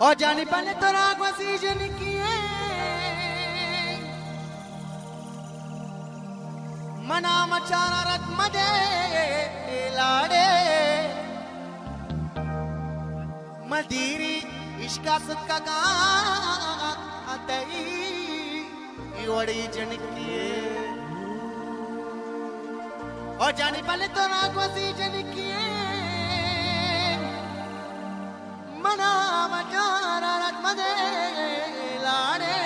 और जानी पने तो राग वसीजन किए मना मचारा रत मदे लाड़े मदीरी इश्का सुक्का का अतई वड़ी जन किए और जानी पने तो राग वसीजन किए मना मचारा रत मदे लाड़े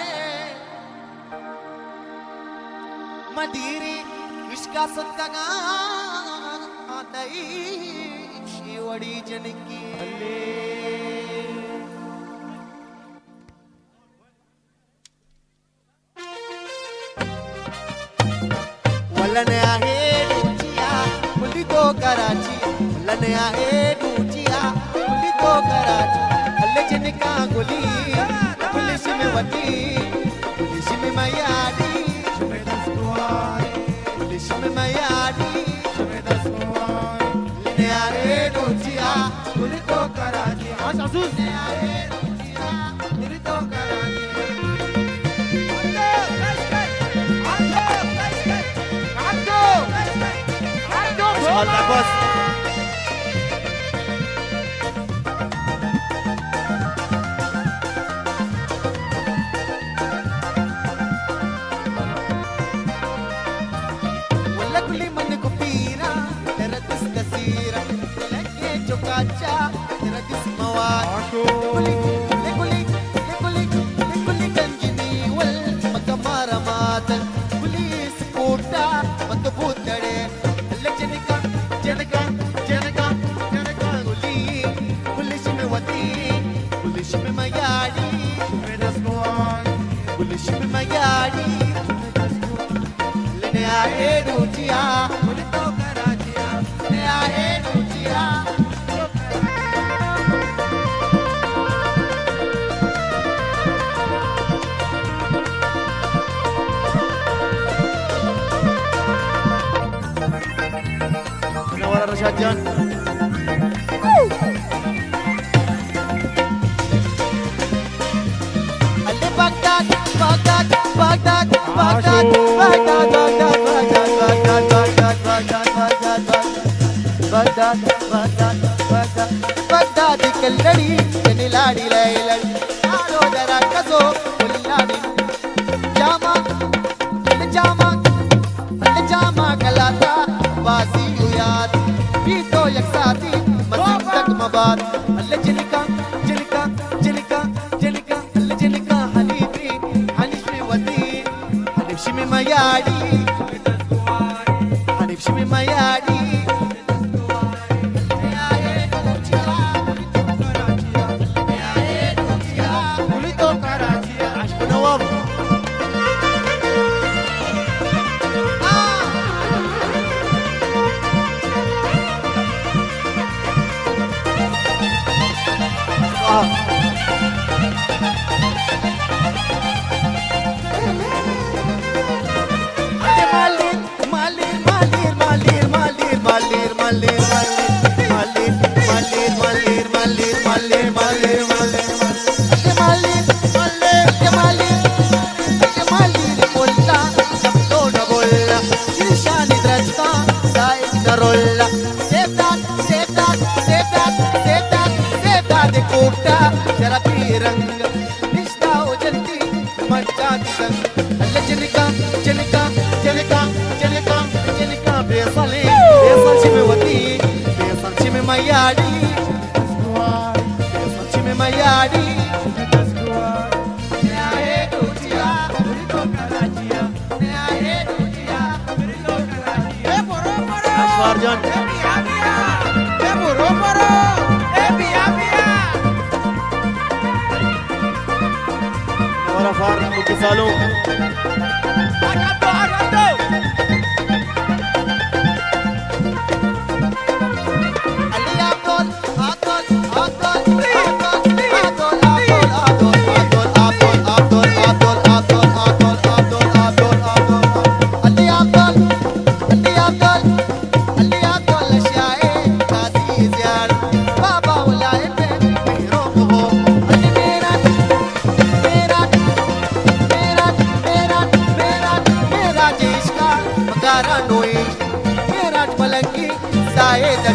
मदीरी इश्का सुक्का का अतई शिवड़ी जन किए वलन आहे डूचिया मुली तो कराची वलन आहे डूचिया मुली तो कराची हल्ले जिनका गुली पुलिस में वती पुलिस में मयाडी में दसवाई पुलिस में मयाडी में दसवाई वलन आहे डूचिया मुली तो कराची आसूस ने आहे डूचिया मुली तो Karachi Solta boss. Wala kuli man ko pira, tera dis kasira, lagi jo kacha, tera dis mawat. Kuli kanjini wal magamara matan, pulis kota matubut kade. Police में मयाड़ी में दसवाई पुलिस में मयाड़ी लेने आए डूचिया मुझे तो कराचिया लेने आए डूचिया नवारा रशाद जान Baghdad कल्लड़ी जनी लाड़ी लैलड़ी आलो जरा कजो बुल्लाड़ी जामा कलाता वासी याद भी तो यकसाती मसीह तक मबाद अल्ले जिनका अल्ले जिनका हनीफी में वती हनीफी में मयाड़ी हनीफी में मयाड़ी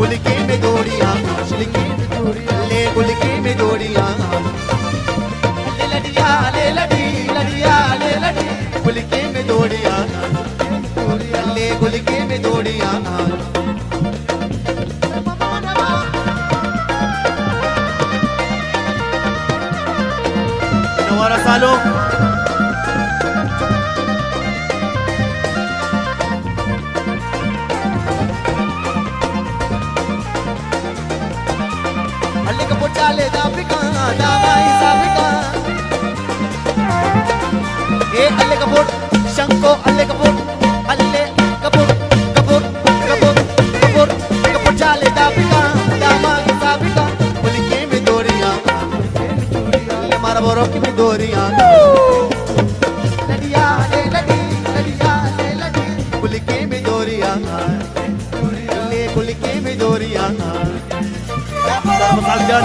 गुलकी में जोड़ियां ले गुलकी में जोड़ियां ले लड़िया ले लड़ी लड़िया ले लड़ी गुलकी में जोड़ियां ले गुलकी में जोड़ियां नवारा सालों Chale da Africa, da mais Africa. Alle kaput, Shanko, alle kaput, alle kaput, kaput, kaput, kaput, kaput chale da Africa, da mais Africa. Bulke mein doriyan, le mara boro ki mein doriyan. Ladiya le ladi, ladiya le ladi. Bulke mein doriyan, le bulke mein doriyan. Saljan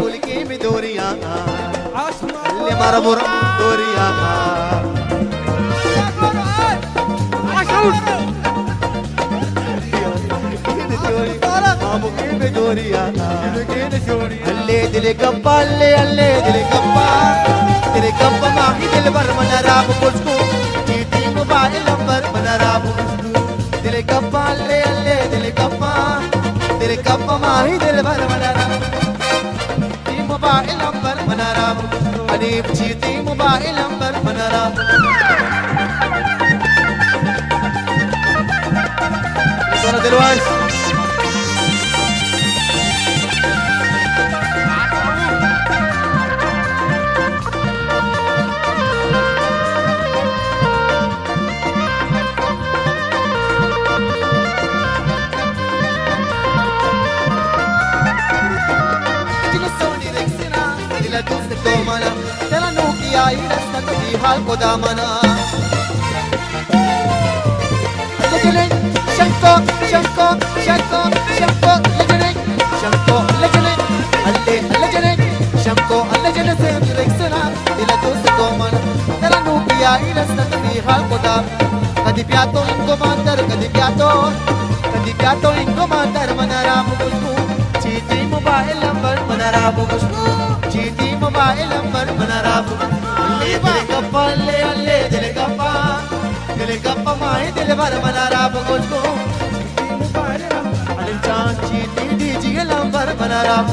गुलकी में दोरियां ले मारा मोरा दोरियां मुके में दोरियां अल्ले दिल गप्पा अल्ले अल्ले दिल गप्पा तेरे गप्पा माही दिल भर मना राम मुझको जीती मोबाइल नंबर मना राम दिल गप्पा अल्ले अल्ले दिल गप्पा तेरे गप्पा माही दिल भर मना राम जीती मोबाइल नंबर मना राम अनीब जीती मोबाइल नंबर मना राम दिलवाज हाल को दामना लजने शंको शंको शंको शंको लजने शंको लजने अल्ले लजने शंको लजने से रखसना दिल दोस्त को मन तेरा नु किया इरस्त भी हाल को दाम कदी प्यातो इनको मांदर कदी प्यातो इनको मांदर मना राम खुशबू चीटी मोबाइल नंबर मना राम खुशबू चीटी मोबाइल नंबर मना राम दिल गप्पा माही दिल भर मना राम मुझको अली चांद चीटी दीजिए नंबर मना राम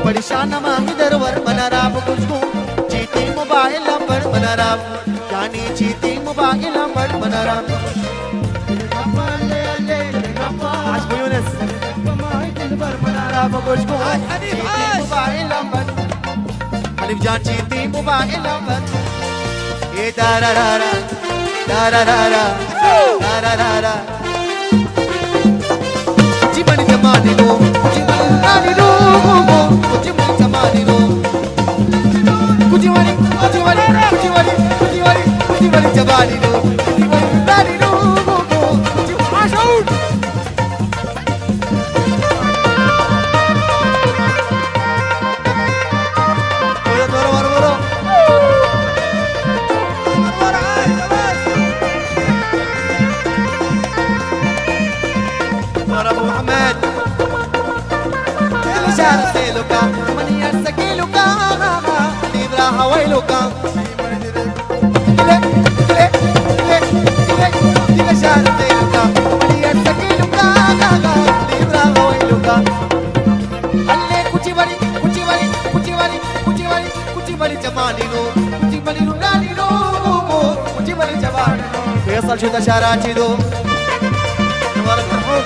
परेशान मांगी दरवर मनारा बुकुजको चीती मोबाइल नंबर मनारा जानी चीती मोबाइल नंबर मनारा आज बुयूनस मनारा बुकुजको चीती मोबाइल नंबर अलिफ जान चीती मोबाइल नंबर ये दारा दारा दारा दारा दारा दारा जीवन जमाने लो जीवन नानी लो जीवन जमाने लो कुजीवाली कुजीवाली कुजीवाली कुजीवाली कुजीवाली जमाने लो जीवन नानी लो आशाउट बोलो बोलो बोलो बोलो Abu Muhammad Shara seluka mani arsakiluka libra hawailuka dile shara seluka mani arsakiluka libra hawailuka alle kuchi bari jamani no nani no kuchi bari jamani Faisal shuda shara chido mubarak marhum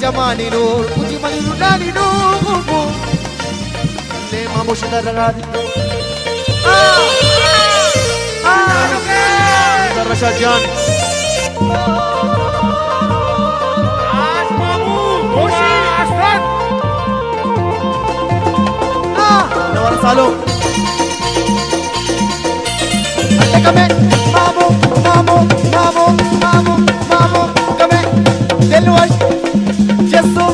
Jamani nur, kuchi mani nunani nur. Le mamu shida ragadi. Rashad Jan. Ash mamu, Moshi Ashfaq. Nawar Salum. Alle kame, mamu, mamu, mamu, mamu, mamu, kame. Delwash. Jesso,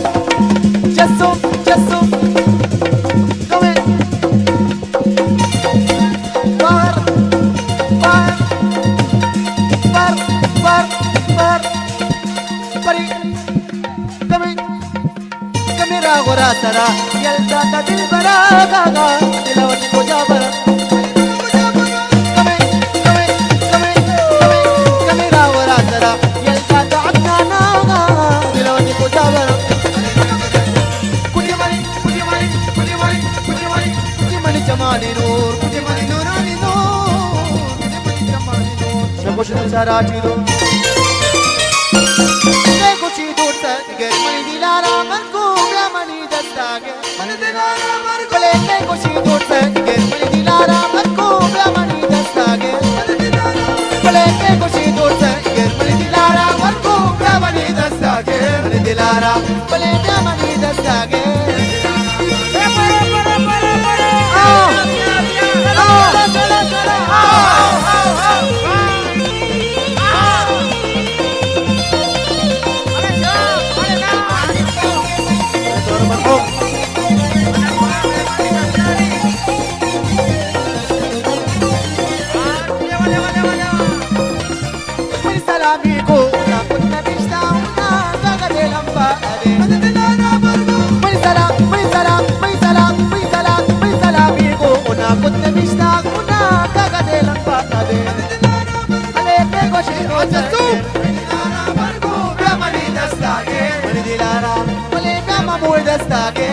come bar, pari, come ragora tara, yalta ta dil bara gaga, dilawani ko jabara. Come ragora tara, yalta ta adna na, dilawani ko jabara. Jamani nur, jamani nurani nur, jamani nur. Shaboshna chara chido. Dekho chido tadge, mani dilara marko, mani dastage. Mani dilara marko. Dekho chido tadge, mani dilara marko, mani dastage. Mani dilara. Dekho chido tadge, mani dilara marko, mani dastage. Mani dilara, mani dastage. Destaque.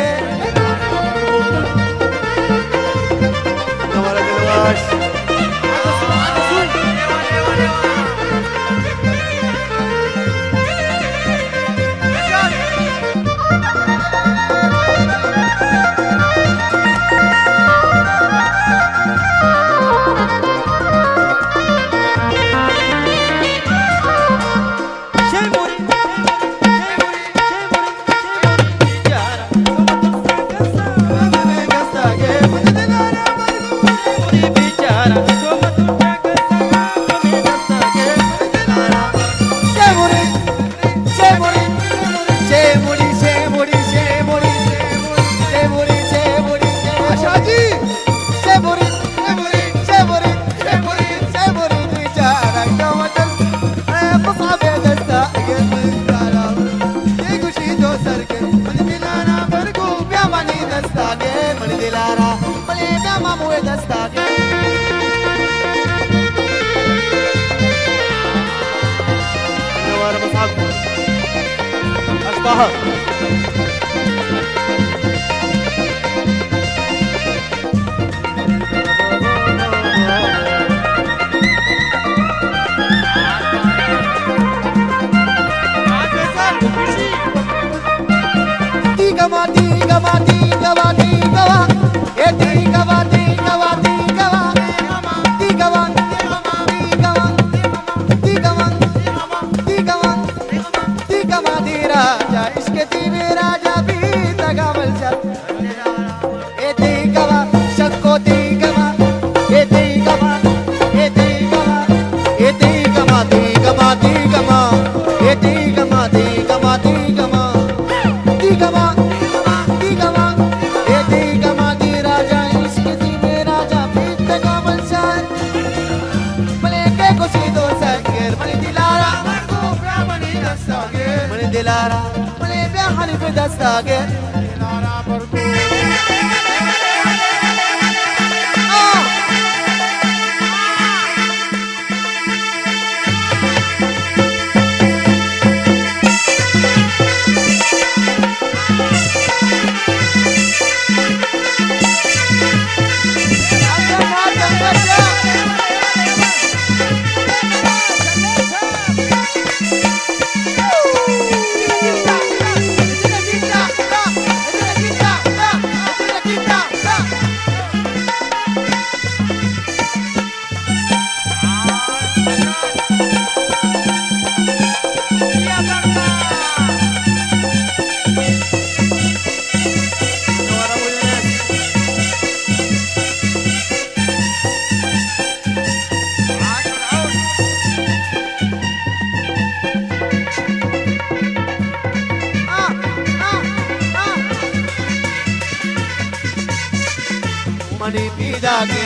मनी पीदा के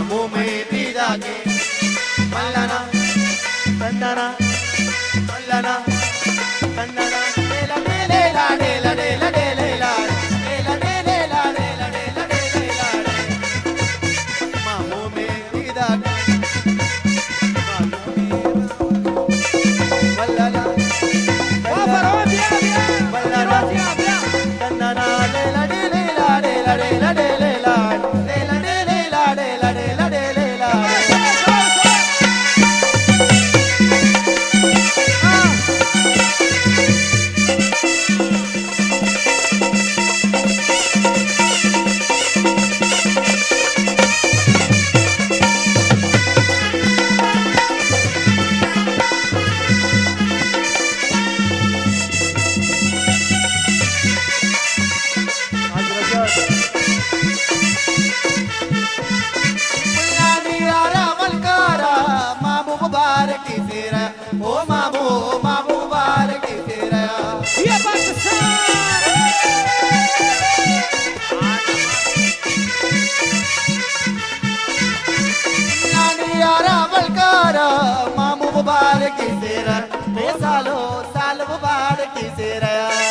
मुँह में पीदा के मल्लाना तंदना मल्लाना तंदना लेला लेला लेला लेला लेला लेला लेला लेला लेला लेला मुँह में पीदा के मल्लाना तंदना लेला लेला लेला लेला सालो साल मुबारक से रहा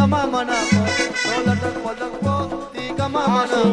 kama mwanako, lolata kwa tika mama na